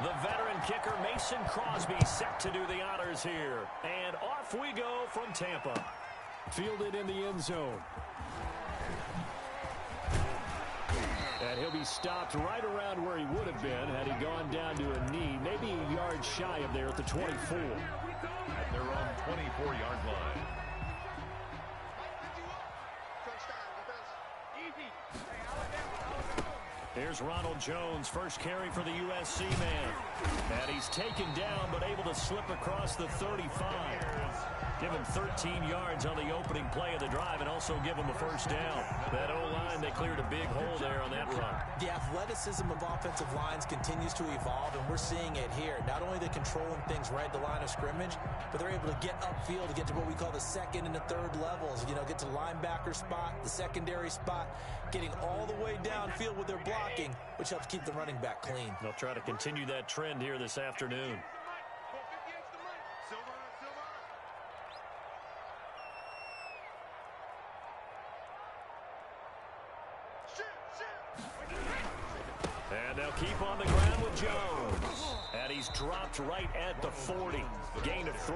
The veteran kicker Mason Crosby set to do the honors here. And off we go from Tampa. Fielded in the end zone. And he'll be stopped right around where he would have been had he gone down to a knee, maybe a yard shy of there at the 24. At their own 24-yard line. Here's Ronald Jones, first carry for the USC man. And he's taken down, but able to slip across the 35. Give him 13 yards on the opening play of the drive and also give him a first down. That O-line, they cleared a big hole there on that run. The athleticism of offensive lines continues to evolve, and we're seeing it here. Not only are they controlling things right at the line of scrimmage, but they're able to get upfield to get to what we call the second and the third levels. You know, get to the linebacker spot, the secondary spot, getting all the way downfield with their blocking, which helps keep the running back clean. They'll try to continue that trend here this afternoon. And they'll keep on the ground with Jones. And he's dropped right at the 40. Gain of 3.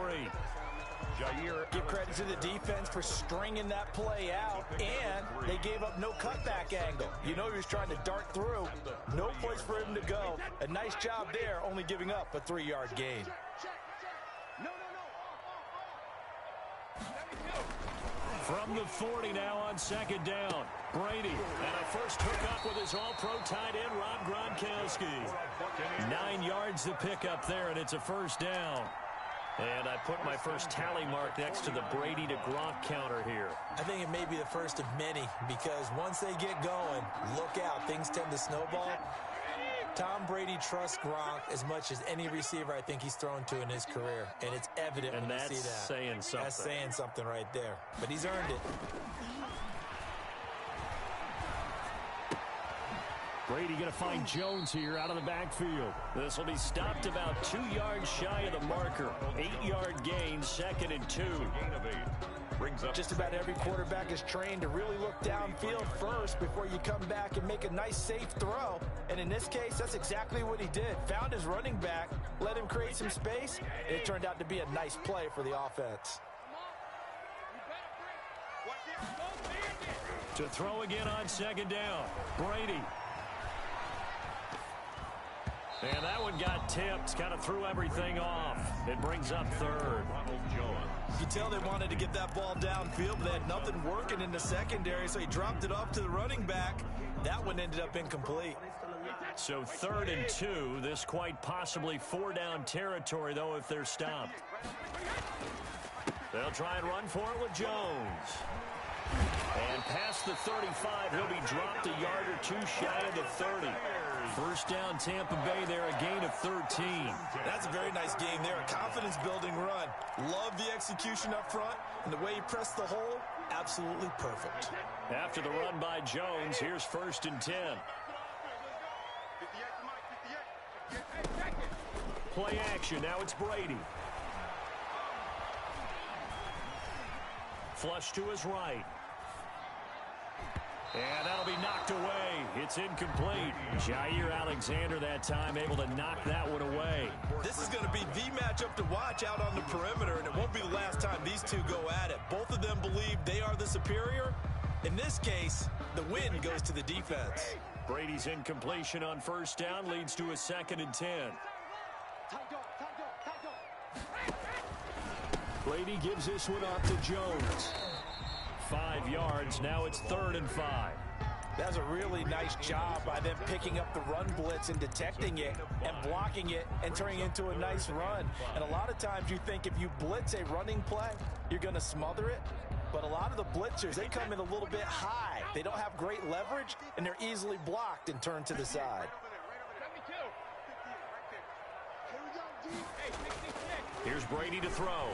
Jair, give credit to the defense for stringing that play out, and they gave up no cutback angle. You know he was trying to dart through. No place for him to go. A nice job there, only giving up a 3-yard gain. From the 40 now on second down. Brady, and a first hookup with his all-pro tight end, Rob Gronkowski. 9 yards to pick up there, and it's a first down. And I put my first tally mark next to the Brady to Gronk counter here. I think it may be the first of many, because once they get going, look out, things tend to snowball. Tom Brady trusts Gronk as much as any receiver I think he's thrown to in his career, and it's evident when you see that. And that's saying something. That's saying something right there, but he's earned it. Brady going to find Jones here out of the backfield. This will be stopped about 2 yards shy of the marker. 8-yard gain, second and 2. Gain of 8. Brings up Just about every quarterback is trained to really look downfield first before you come back and make a nice, safe throw. And in this case, that's exactly what he did. Found his running back, let him create some space, and it turned out to be a nice play for the offense. To throw again on second down. Brady. And that one got tipped, kind of threw everything off. It brings up third. Ronald Jones. You tell they wanted to get that ball downfield, but they had nothing working in the secondary, so he dropped it off to the running back. That one ended up incomplete. So 3rd and 2. This quite possibly 4-down territory, though, if they're stopped. They'll try and run for it with Jones. And past the 35, he'll be dropped a yard or 2 shy of the 30. First down, Tampa Bay there, a gain of 13. That's a very nice game there, a confidence-building run. Love the execution up front, and the way he pressed the hole, absolutely perfect. After the run by Jones, here's 1st and 10. Play action, now it's Brady. Flush to his right. And that'll be knocked away. It's incomplete. Jair Alexander that time able to knock that one away. This is going to be the matchup to watch out on the perimeter, and it won't be the last time these two go at it. Both of them believe they are the superior. In this case, the win goes to the defense. Brady's incompletion on first down leads to a 2nd and 10. Brady gives this one off to Jones. 5 yards. Now it's 3rd and 5. That's a really nice job by them picking up the run blitz and detecting it and blocking it and turning it into a nice run. And a lot of times you think if you blitz a running play, you're going to smother it. But a lot of the blitzers, they come in a little bit high. They don't have great leverage, and they're easily blocked and turned to the side. Here's Brady to throw.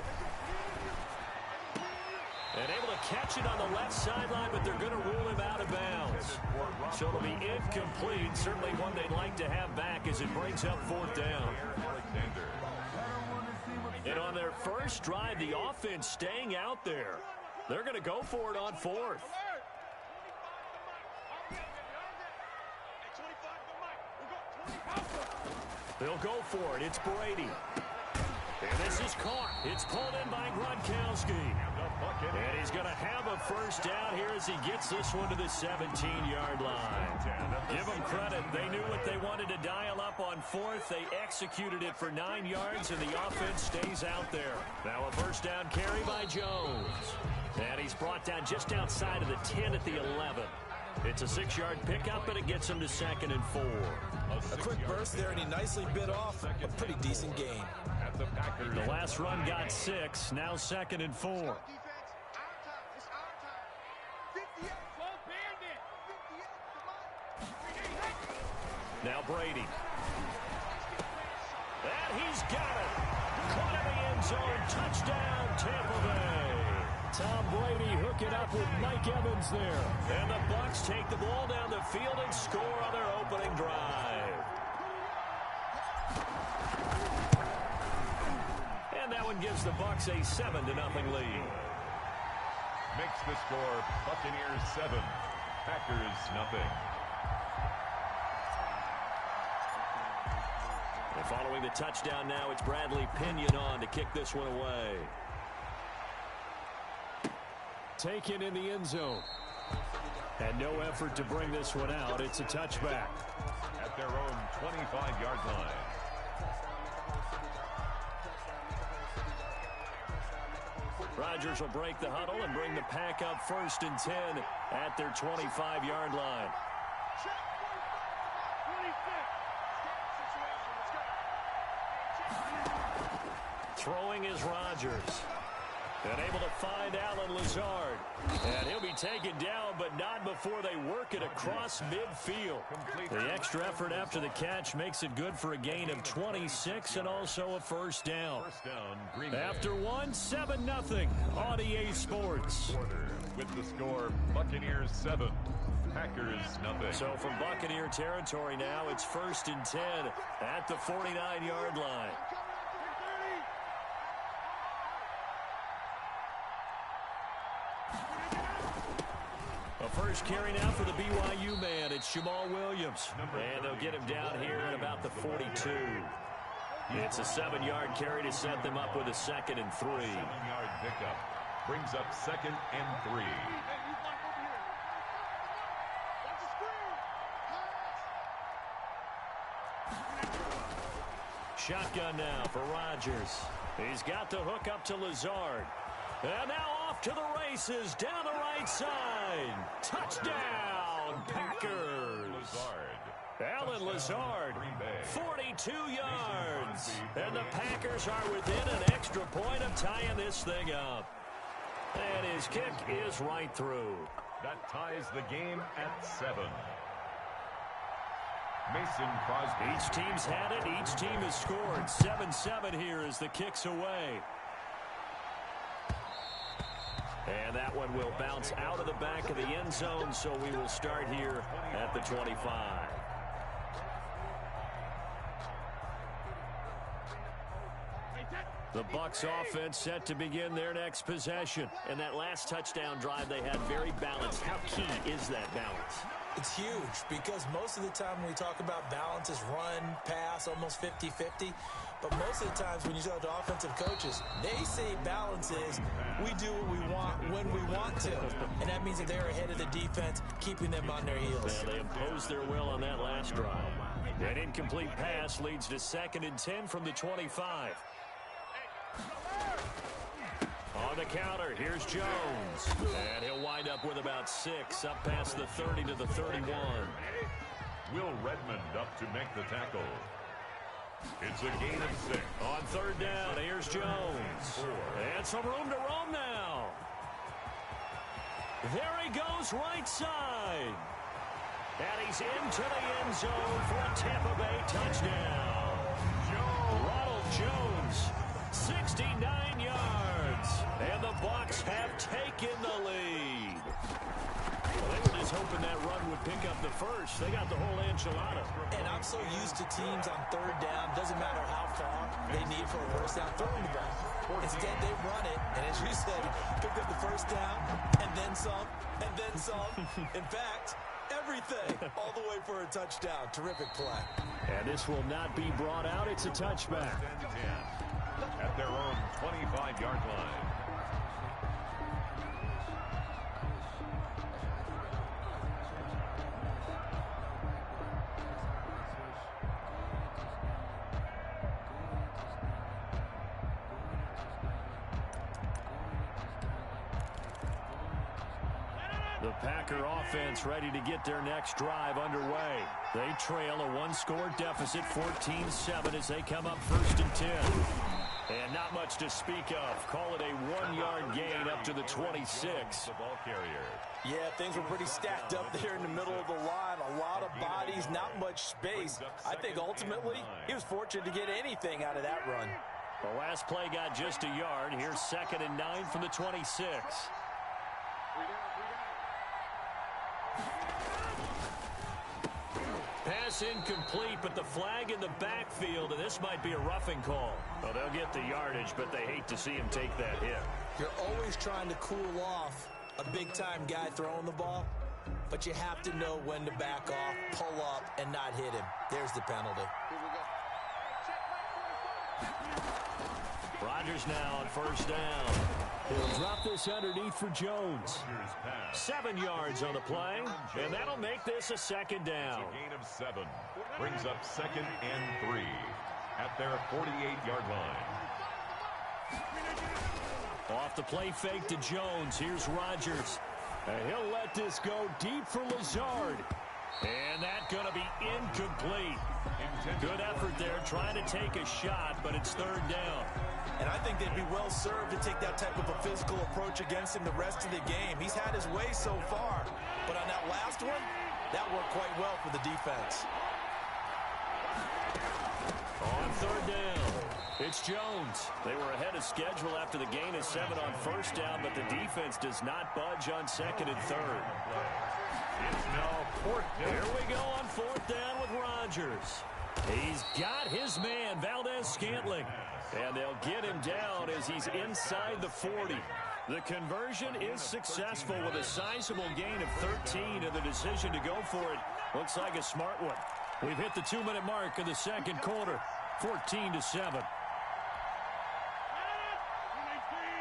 And able to catch it on the left sideline, but they're going to rule him out of bounds. So it'll be incomplete. Certainly one they'd like to have back as it brings up 4th down. And on their first drive, the offense staying out there. They're going to go for it on 4th. They'll go for it. It's Brady. And this is caught. It's pulled in by Gronkowski. And he's going to have a first down here as he gets this one to the 17-yard line. Give them credit. They knew what they wanted to dial up on fourth. They executed it for 9 yards, and the offense stays out there. Now a first down carry by Jones. And he's brought down just outside of the 10 at the 11. It's a 6-yard pickup, and it gets him to 2nd and 4. A quick burst there, and he nicely bit off a pretty decent gain. The last run got 6, now 2nd and 4. Now Brady. And he's got it. Caught in the end zone. Touchdown, Tampa Bay. Tom Brady hooking up with Mike Evans there. And the Bucs take the ball down the field and score on their opening drive. And that one gives the Bucs a 7-0 lead. Makes the score Buccaneers 7, Packers nothing. And following the touchdown now, it's Bradley Pinion on to kick this one away. Taken in the end zone. And no effort to bring this one out. It's a touchback. At their own 25-yard line. Rodgers will break the huddle and bring the pack up 1st and 10 at their 25-yard line. Throwing is Rodgers. And able to find Allen Lazard. And he'll be taken down, but not before they work it across midfield. The extra effort after the catch makes it good for a gain of 26 and also a first down. After one, 7-0 on EA Sports. With the score, Buccaneers 7, Packers nothing. So from Buccaneer territory now, it's 1st and 10 at the 49-yard line. A first carry now for the BYU man. It's Jamal Williams. And they'll get him down here at about the 42. It's a 7-yard carry to set them up with a 2nd and 3. 7-yard pickup brings up 2nd and 3. Shotgun now for Rodgers. He's got the hook up to Lazard. And now off to the races down the right side. Touchdown, Packers. Allen Lazard, 42 yards. And the Packers are within an extra point of tying this thing up. And his kick is right through. That ties the game at 7. Mason Crosby. Each team's had it. Each team has scored. 7-7 here as the kick's away. And that one will bounce out of the back of the end zone, so we will start here at the 25. The Bucs offense set to begin their next possession. And that last touchdown drive they had very balanced. How key is that balance? It's huge because most of the time when we talk about balance is run, pass, almost 50-50. But most of the times when you talk to offensive coaches, they say balance is we do what we want when we want to. And that means that they're ahead of the defense, keeping them on their heels. Yeah, they imposed their will on that last drive. An incomplete pass leads to 2nd and 10 from the 25. On the counter, here's Jones. And he'll wind up with about 6, up past the 30 to the 31. Will Redmond up to make the tackle. It's a gain of 6. On 3rd down, here's Jones. And some room to roam now. There he goes, right side. And he's into the end zone for a Tampa Bay touchdown. Ronald Jones, 69 yards. And the Bucs have taken the lead. Well, they were just hoping that run would pick up the first. They got the whole enchilada. And I'm so used to teams on 3rd down, doesn't matter how far they need for a first down, throwing the ball. Instead, they run it, and as you said, pick up the first down, and then some, and then some. In fact, everything, all the way for a touchdown. Terrific play. And this will not be brought out. It's a touchback. At their own 25-yard line. The Packer offense ready to get their next drive underway. They trail a one-score deficit, 14-7, as they come up 1st and 10. And not much to speak of. Call it a 1-yard gain up to the 26. The ball carrier. Yeah, things were pretty stacked up there in the middle of the line. A lot of bodies, not much space. I think ultimately he was fortunate to get anything out of that run. The last play got just a yard. Here's 2nd and 9 from the 26. Pass incomplete, but the flag in the backfield, and this might be a roughing call. Well, they'll get the yardage, but they hate to see him take that hit. You're always trying to cool off a big-time guy throwing the ball, but you have to know when to back off, pull up, and not hit him. There's the penalty. Rodgers now on 1st down. He'll drop this underneath for Jones. 7 yards on the play, and that'll make this a 2nd down. A gain of 7. Brings up 2nd and 3 at their 48-yard line. Off the play fake to Jones. Here's Rodgers. And he'll let this go deep for Lazard. And that's going to be incomplete. Good effort there, trying to take a shot, but it's 3rd down. And I think they'd be well served to take that type of a physical approach against him the rest of the game. He's had his way so far. But on that last one, that worked quite well for the defense. On 3rd down, it's Jones. They were ahead of schedule after the gain of 7 on 1st down, but the defense does not budge on 2nd and 3rd. It's now 4th down. Here we go on 4th down with Rodgers. He's got his man, Valdez-Scantling. And they'll get him down as he's inside the 40. The conversion is successful with a sizable gain of 13, and the decision to go for it looks like a smart one. We've hit the 2-minute mark of the 2nd quarter, 14-7.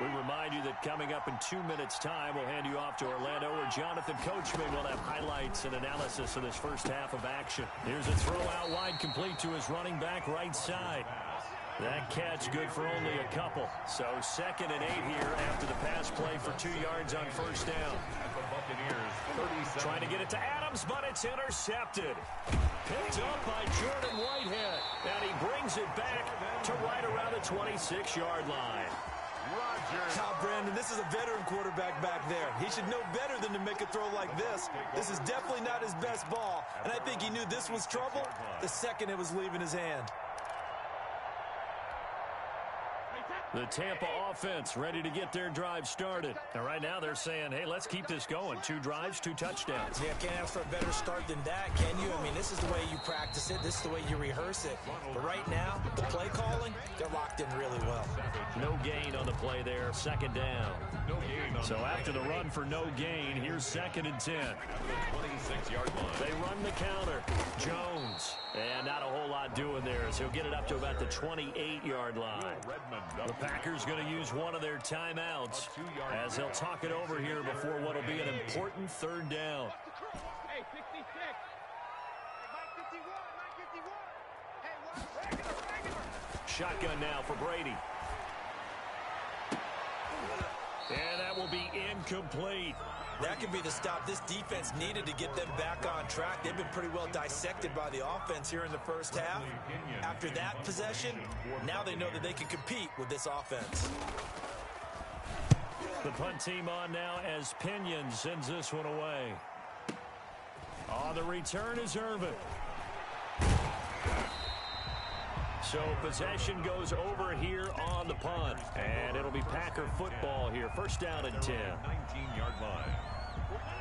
We remind you that coming up in 2 minutes' time, we'll hand you off to Orlando, where Jonathan Coachman will have highlights and analysis of this first half of action. Here's a throw out wide, complete to his running back right side. That catch good for only a couple. So 2nd and 8 here after the pass play for 2 yards on 1st down. The Buccaneers, Trying to get it to Adams, but it's intercepted. Picked up by Jordan Whitehead. And he brings it back to right around the 26-yard line. Now, Brandon, this is a veteran quarterback back there. He should know better than to make a throw like this. This is definitely not his best ball, and I think he knew this was trouble the second it was leaving his hand. The Tampa offense ready to get their drive started. And right now they're saying, hey, let's keep this going. 2 drives, 2 touchdowns. Yeah, can't ask for a better start than that, can you? I mean, this is the way you practice it. This is the way you rehearse it. But right now, the play calling, they're locked in really well. No gain on the play there. 2nd down. So after the run for no gain, here's 2nd and 10. 26-yard line. They run the counter. Jones. And not a whole lot doing there, as he'll get it up to about the 28-yard line. The Packers going to use one of their timeouts as they'll talk it over here before what will be an important 3rd down. Shotgun now for Brady. And that will be incomplete. That could be the stop this defense needed to get them back on track. They've been pretty well dissected by the offense here in the first half. After that possession, now they know that they can compete with this offense. The punt team on now as Pinion sends this one away. On the return is Irvin. So possession goes over here on the punt. And it'll be Packer football here. 1st down and 10. 19-yard line.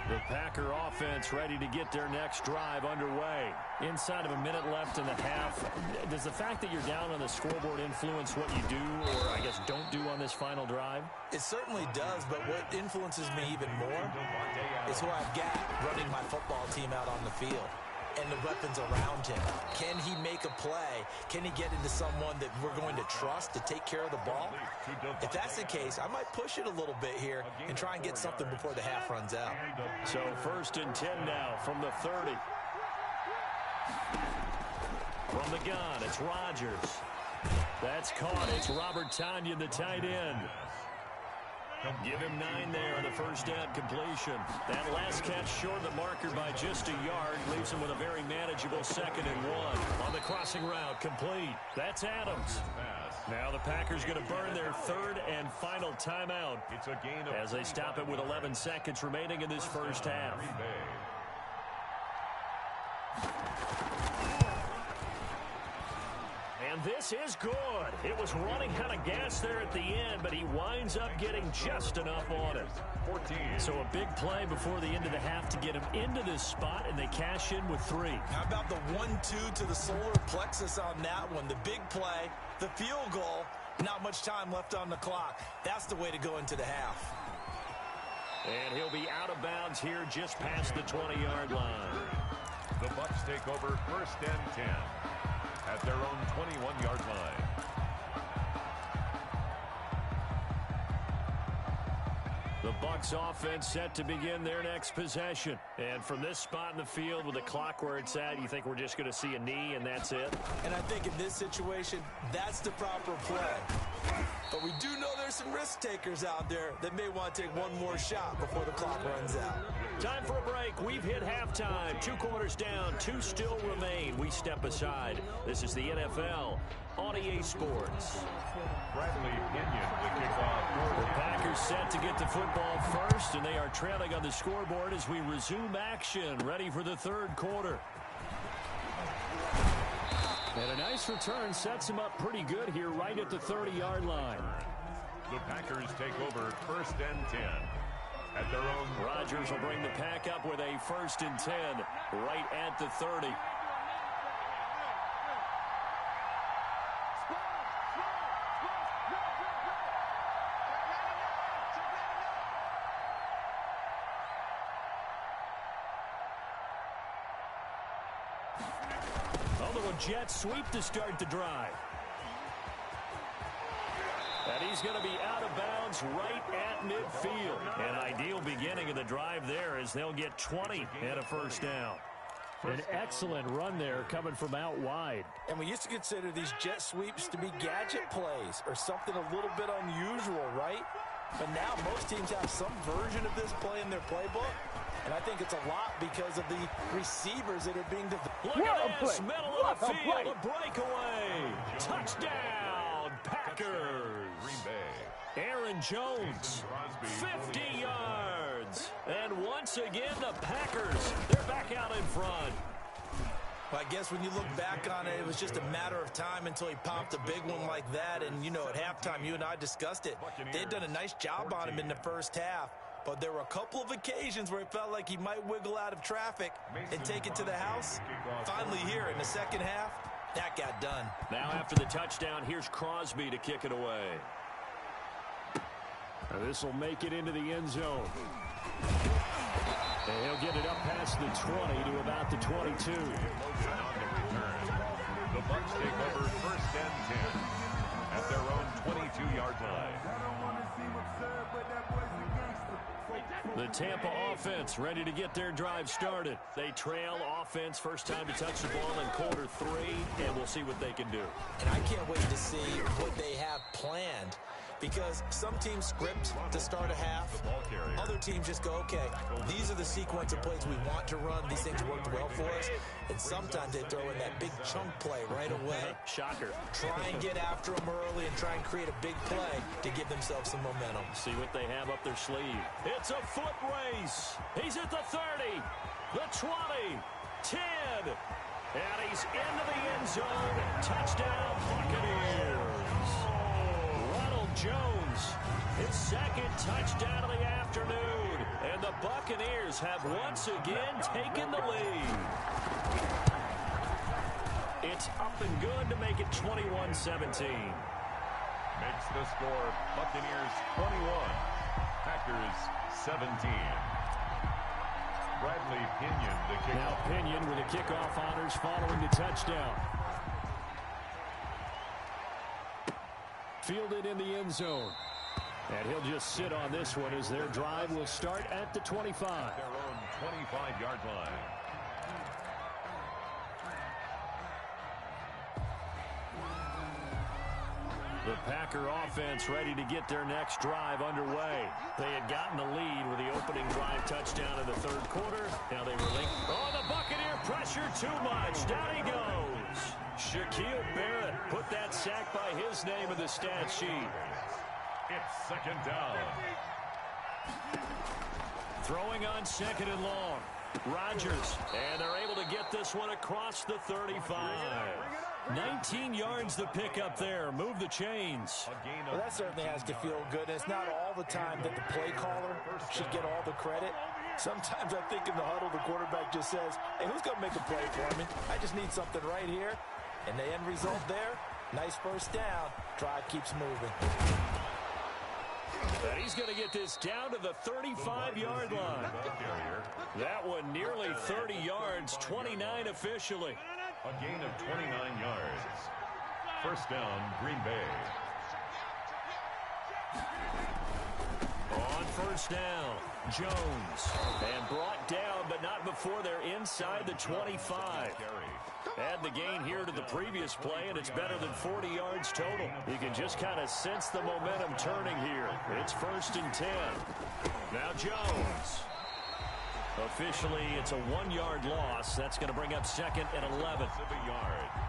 The Packer offense ready to get their next drive underway. Inside of a minute left in the half. Does the fact that you're down on the scoreboard influence what you do, or I guess don't do on this final drive? It certainly does, but what influences me even more is who I've got running my football team out on the field and the weapons around him. Can he make a play, can he get into someone that we're going to trust to take care of the ball? If that's the case, I might push it a little bit here and try and get something before the half runs out. So 1st and 10 now from the 30. From the gun, it's Rodgers. That's caught. It's Robert Tonyan, the tight end. Give him 9 there on the first down completion. That last catch short of the marker by just a yard leaves him with a very manageable 2nd and 1. On the crossing route, complete. That's Adams. Now the Packers going to burn their 3rd and final timeout as they stop it with 11 seconds remaining in this first half. And this is good. It was running out of gas there at the end, but he winds up getting just enough on it. 14. So a big play before the end of the half to get him into this spot, and they cash in with 3. How about the 1-2 to the solar plexus on that one? The big play, the field goal, not much time left on the clock. That's the way to go into the half. And he'll be out of bounds here just past the 20-yard line. The Bucs take over 1st and 10. At their own 21-yard line. The Bucs offense set to begin their next possession. And from this spot in the field with the clock where it's at, you think we're just going to see a knee and that's it? And I think in this situation, that's the proper play. But we do know there's some risk takers out there that may want to take one more shot before the clock runs out. Time for a break. We've hit halftime. 2 quarters down, 2 still remain. We step aside. This is the NFL on EA Sports. Bradley Pinion to kick off. The Packers set to get the football first, and they are trailing on the scoreboard as we resume action, ready for the 3rd quarter. And a nice return sets him up pretty good here right at the 30-yard line. The Packers take over 1st and 10. At their own. Rodgers will bring the pack up with a 1st and 10 right at the 30. A jet sweep to start the drive. And he's going to be out of bounds right at midfield. An ideal beginning of the drive there as they'll get 20 and a 1st down. An excellent run there coming from out wide. And we used to consider these jet sweeps to be gadget plays or something a little bit unusual, right? But now most teams have some version of this play in their playbook. And I think it's a lot because of the receivers that are being developed. Look at this, middle of the field, a breakaway. Touchdown, Packers. Green Bay. Aaron Jones, 50 yards. And once again, the Packers, they're back out in front. Well, I guess when you look back on it, it was just a matter of time until he popped a big one like that. And, you know, at halftime, you and I discussed it. They'd done a nice job on him in the first half. But there were a couple of occasions where it felt like he might wiggle out of traffic and take it to the house. Finally here in the second half, that got done. Now after the touchdown, here's Crosby to kick it away. This will make it into the end zone. And he'll get it up past the 20 to about the 22. The Bucs take over 1st and 10 at their own 22-yard line. The Tampa offense ready to get their drive started. They trail offense, first time to touch the ball in quarter 3, and we'll see what they can do. And I can't wait to see what they have planned, because some teams script to start a half. Other teams just go, okay, these are the sequence of plays we want to run. These things worked well for us. And sometimes they throw in that big chunk play right away. Shocker. Try and get after them early and try and create a big play to give themselves some momentum. See what they have up their sleeve. It's a foot race. He's at the 30, the 20, 10, and he's into the end zone. Touchdown, Buccaneers. Ronald Jones, his 2nd touchdown of the afternoon. And the Buccaneers have once again taken the lead. It's up and good to make it 21-17. Makes the score Buccaneers 21, Packers 17. Bradley Pinion the kickoff. Now Pinion with the kickoff honors following the touchdown. Fielded in the end zone. And he'll just sit on this one as their drive will start at the 25. Their own 25-yard line. The Packer offense ready to get their next drive underway. They had gotten the lead with the opening drive touchdown in the third quarter. Now they relinquish. Oh, the Buccaneer pressure too much. Down he goes. Shaquille Barrett put that sack by his name in the stat sheet. It's second down. Throwing on second and long. Rodgers, and they're able to get this one across the 35. 19 yards the pickup there. Move the chains. Well, that certainly has to feel good. It's not all the time that the play caller should get all the credit. Sometimes I think in the huddle, the quarterback just says, hey, who's going to make a play for me? I just need something right here. And the end result there, nice first down. Drive keeps moving. And he's going to get this down to the 35-yard line. That one nearly 30 yards, 29 officially. A gain of 29 yards. First down, Green Bay. On first down, Jones. And brought down, but not before they're inside the 25. Add the gain here to the previous play, and it's better than 40 yards total. You can just kind of sense the momentum turning here. It's first and 10. Now Jones. Officially, it's a 1-yard loss. That's going to bring up second and 11.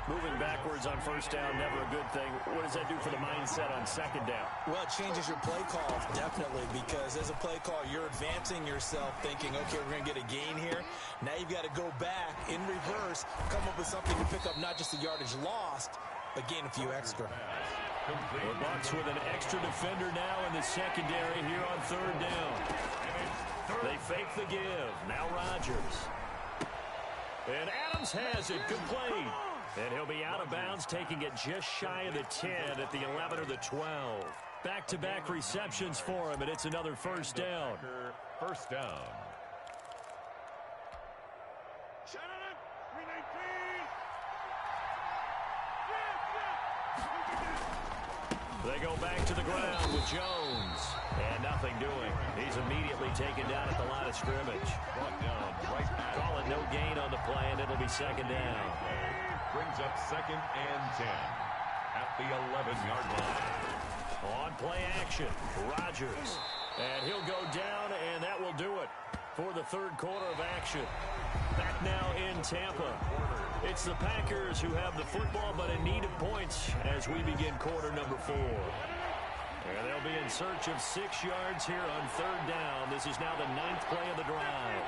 Moving backwards on first down, never a good thing. What does that do for the mindset on second down? Well, it changes your play call, definitely, because as a play call, you're advancing yourself thinking, okay, we're going to get a gain here. Now you've got to go back in reverse, come up with something to pick up not just the yardage lost, but gain a few extra. The Bucs with an extra defender now in the secondary here on third down. They fake the give. Now Rodgers. And Adams has it complete. And he'll be out of bounds, taking it just shy of the 10 at the 11 or the 12. Back-to-back receptions for him, and it's another first down. First down. They go back to the ground with Jones. And nothing doing. He's immediately taken down at the line of scrimmage. Call it no gain on the play, and it'll be second down. Brings up second and 10 at the 11-yard line. On play action, Rodgers. And he'll go down, and that will do it for the third quarter of action. Back now in Tampa. It's the Packers who have the football, but in need of points as we begin quarter number 4. And they'll be in search of 6 yards here on third down. This is now the 9th play of the drive.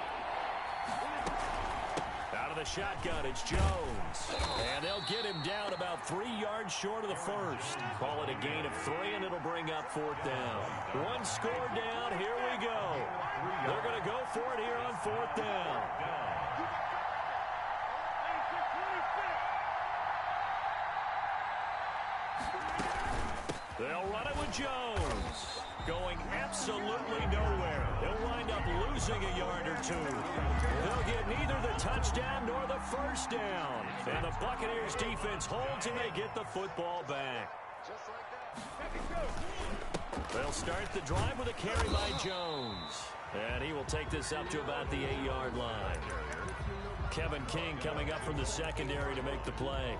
Out of the shotgun, it's Jones. And they'll get him down about 3 yards short of the first. Call it a gain of 3, and it'll bring up fourth down. One score down. Here we go. They're going to go for it here on fourth down. They'll run it with Jones. Going absolutely nowhere. They'll wind up losing a yard or two. They'll get neither the touchdown nor the first down. And the Buccaneers defense holds, and they get the football back. They'll start the drive with a carry by Jones. And he will take this up to about the 8-yard line. Kevin King coming up from the secondary to make the play.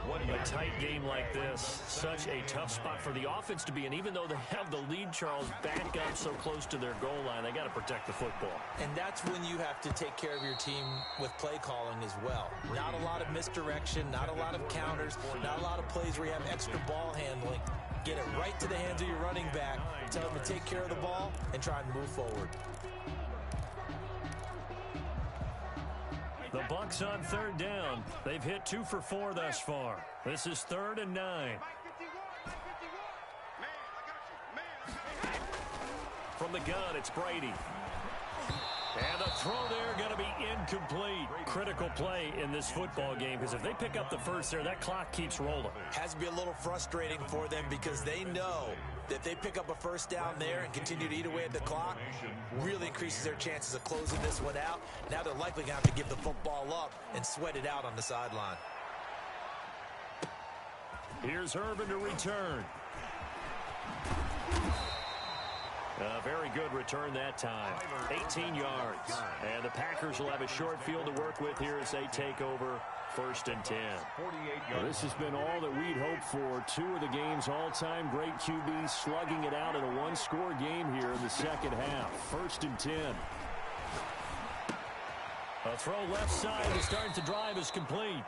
A tight game like this, such a tough spot for the offense to be in. Even though they have the lead, Charles, back up so close to their goal line, they got to protect the football. And that's when you have to take care of your team with play calling as well. Not a lot of misdirection, not a lot of counters, not a lot of plays where you have extra ball handling. Get it right to the hands of your running back, tell him to take care of the ball, and try and move forward. The Bucs on third down. They've hit 2 for 4 thus far. This is 3rd and 9. From the gun, it's Brady. And the throw there going to be incomplete. Critical play in this football game, because if they pick up the first there, that clock keeps rolling. Has to be a little frustrating for them because they know that if they pick up a first down there and continue to eat away at the clock, really increases their chances of closing this one out. Now they're likely going to have to give the football up and sweat it out on the sideline. Here's Urban to return. A very good return that time. 18 yards. And the Packers will have a short field to work with here as they take over 1st and 10. Well, this has been all that we'd hoped for. 2 of the game's all-time great QBs slugging it out in a one-score game here in the second half. 1st and 10. A throw left side to start the drive is complete.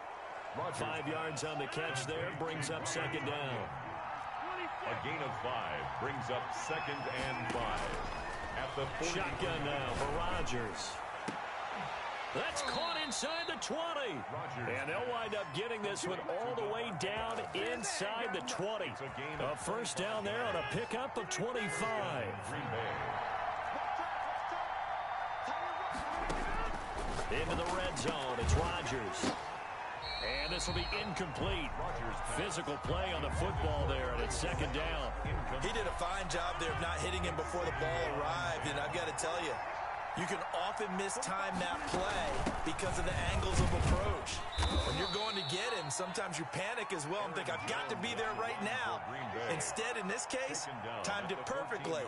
5 yards on the catch there, brings up 2nd down. A gain of 5 brings up 2nd and 5. At the 40. Shotgun now for Rodgers. That's caught inside the 20. And they'll wind up getting this one all the way down inside the 20. A 1st down there on a pickup of 25. Into the red zone, it's Rodgers. And this will be incomplete. Physical play on the football there, and it's 2nd down. He did a fine job there of not hitting him before the ball arrived, and I've got to tell you, you can often mistime that play because of the angles of approach. When you're going to get him, sometimes you panic as well and think, I've got to be there right now. Instead, in this case, timed it perfectly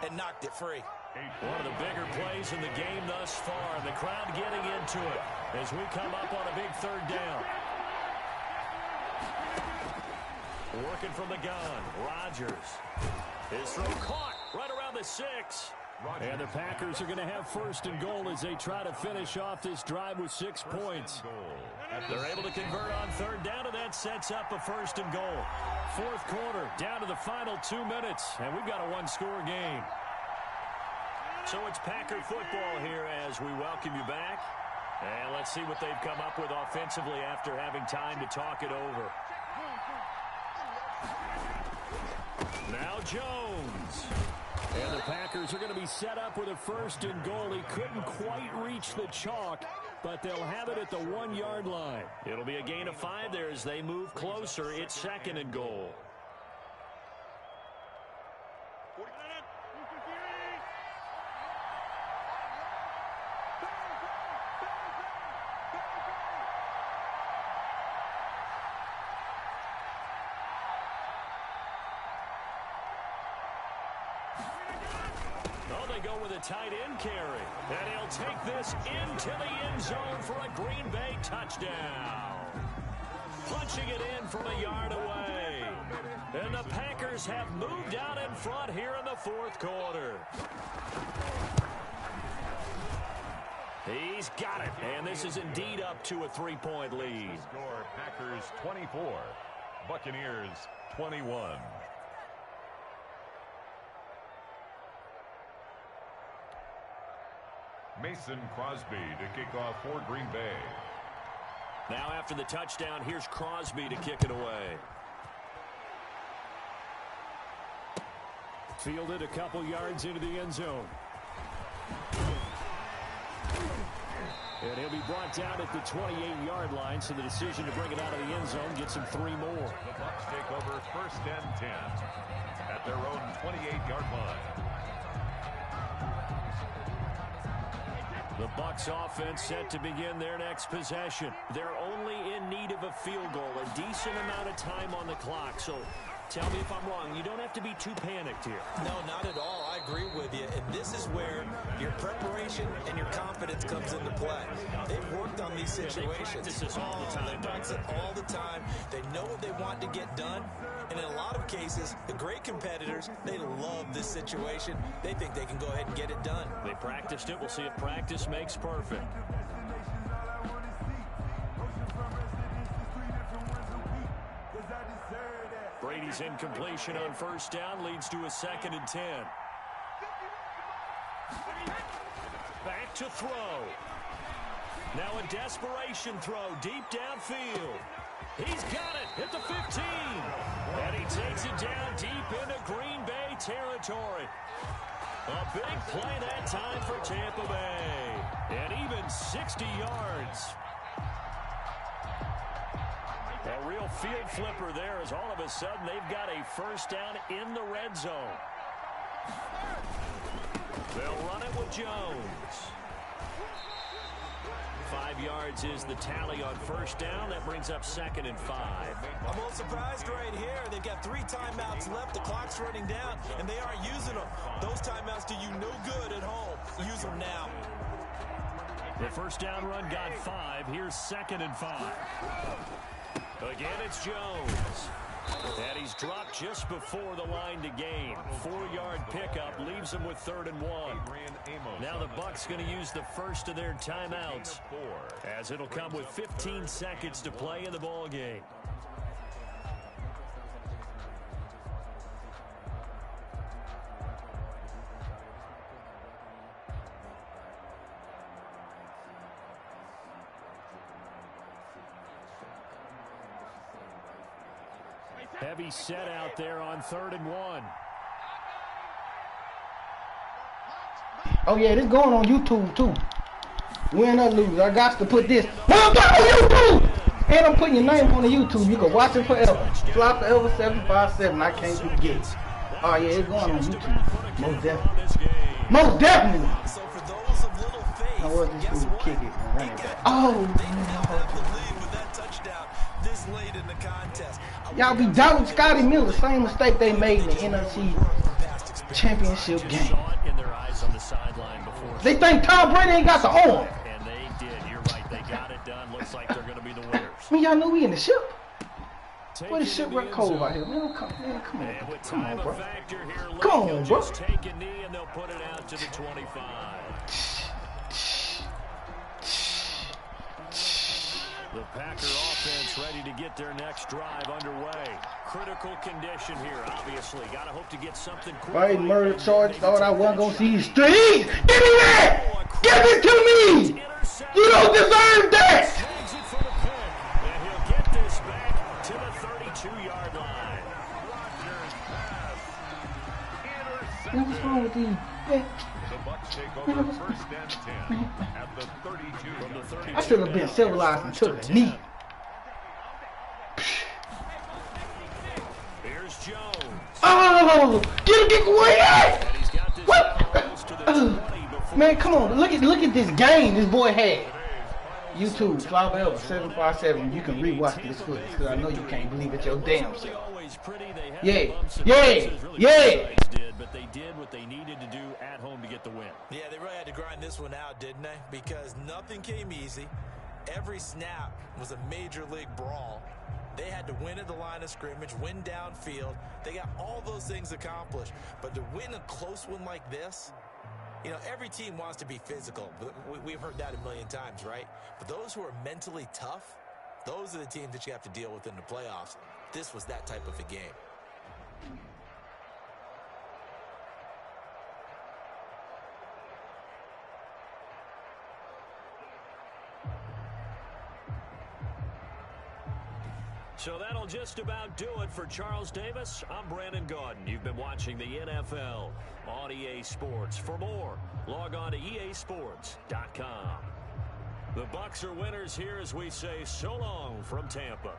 and knocked it free. One of the bigger plays in the game thus far, and the crowd getting into it as we come up on a big 3rd down. Working from the gun, Rodgers. His throw caught right around the 6. And the Packers are going to have 1st and goal as they try to finish off this drive with 6 points. They're able to convert on 3rd down, and that sets up a 1st and goal. 4th quarter, down to the final 2 minutes, and we've got a one-score game. So it's Packer football here as we welcome you back. And let's see what they've come up with offensively after having time to talk it over. Now Jones. And the Packers are going to be set up with a 1st and goal. He couldn't quite reach the chalk, but they'll have it at the 1-yard line. It'll be a gain of 5 there as they move closer. It's 2nd and goal. Go with a tight end carry. And he'll take this into the end zone for a Green Bay touchdown. Punching it in from a yard away. And the Packers have moved out in front here in the 4th quarter. He's got it. And this is indeed up to a 3-point lead. Score Packers 24, Buccaneers 21. Mason Crosby to kick off for Green Bay. Now after the touchdown, here's Crosby to kick it away. Fielded a couple yards into the end zone. And he'll be brought down at the 28-yard line, so the decision to bring it out of the end zone gets him 3 more. The Bucs take over 1st and 10 at their own 28-yard line. The Bucs offense set to begin their next possession. They're only in need of a field goal, a decent amount of time on the clock. So tell me if I'm wrong. You don't have to be too panicked here. No, not at all. I agree with you. And this is where your preparation and your confidence comes into play. They've worked on these situations. They practice this all the time. They practice it all the time. They know what they want to get done. And in a lot of cases, the great competitors, they love this situation. They think they can go ahead and get it done. They practiced it. We'll see if practice makes perfect. Brady's incompletion on 1st down leads to a 2nd and 10. Back to throw. Now a desperation throw deep downfield. He's got it at the 15. And he takes it down deep into Green Bay territory. A big play that time for Tampa Bay. And even 60 yards. A real field flipper there as all of a sudden they've got a 1st down in the red zone. They'll run it with Jones. 5 5 yards is the tally on first down. That brings up 2nd and 5. I'm a little surprised right here. They've got 3 timeouts left. The clock's running down, and they aren't using them. Those timeouts do you no good at home. Use them now. The first down run got 5. Here's 2nd and 5. Again, it's Jones. And he's dropped just before the line to gain. 4-yard pickup leaves him with 3rd and 1. Now the Bucs going to use the first of their timeouts, as it'll come with 15 seconds to play in the ball game. Heavy set out there on 3rd and 1. Oh yeah, this going on YouTube too. Win or lose, I got to put this. Well, I'm on YouTube, and I'm putting your name on the YouTube. You can watch it forever. Flyforever757. I can't forget. Oh yeah, it's going on YouTube. Most definitely. Most definitely. So for those of little faith, I was just going to kick it and run it back. Oh, y'all be doubting Scotty Miller. Same mistake they made in the NFC Championship game. They think Tom Brady ain't got the arm. And they did. You're right. They got it done. Looks like they're going to be the winners. I mean, y'all know we in the ship. What is shipwreck cold out here? Man, come on, come on, bro. Come on, bro. Take a knee and they'll put it out to the 25. The Packer offense ready to get their next drive underway. Critical condition here, obviously. Got to hope to get something quick. Right, murder charge. Thought I wasn't going to see his street. Give me that! Give it to me! You don't deserve that! And he'll get this back to the 32-yard line. What's wrong with these? Take over 1st and 10 at the 32. I should have been civilized and took a knee. Here's Jones. Oh, get away! What? Man, come on! Look at this game this boy had. YouTube, Flyforever757. You can rewatch this footage because I know you can't believe it your damn self. Yeah. But they did what they needed to do at home to get the win. Yeah, they really had to grind this one out, didn't they? Because nothing came easy. Every snap was a major league brawl. They had to win at the line of scrimmage, win downfield. They got all those things accomplished. But to win a close one like this, you know, every team wants to be physical. We've heard that a million times, right? But those who are mentally tough, those are the teams that you have to deal with in the playoffs. This was that type of a game. So that'll just about do it for Charles Davis. I'm Brandon Gaudin. You've been watching the NFL on EA Sports. For more, log on to easports.com. The Bucs are winners here as we say so long from Tampa.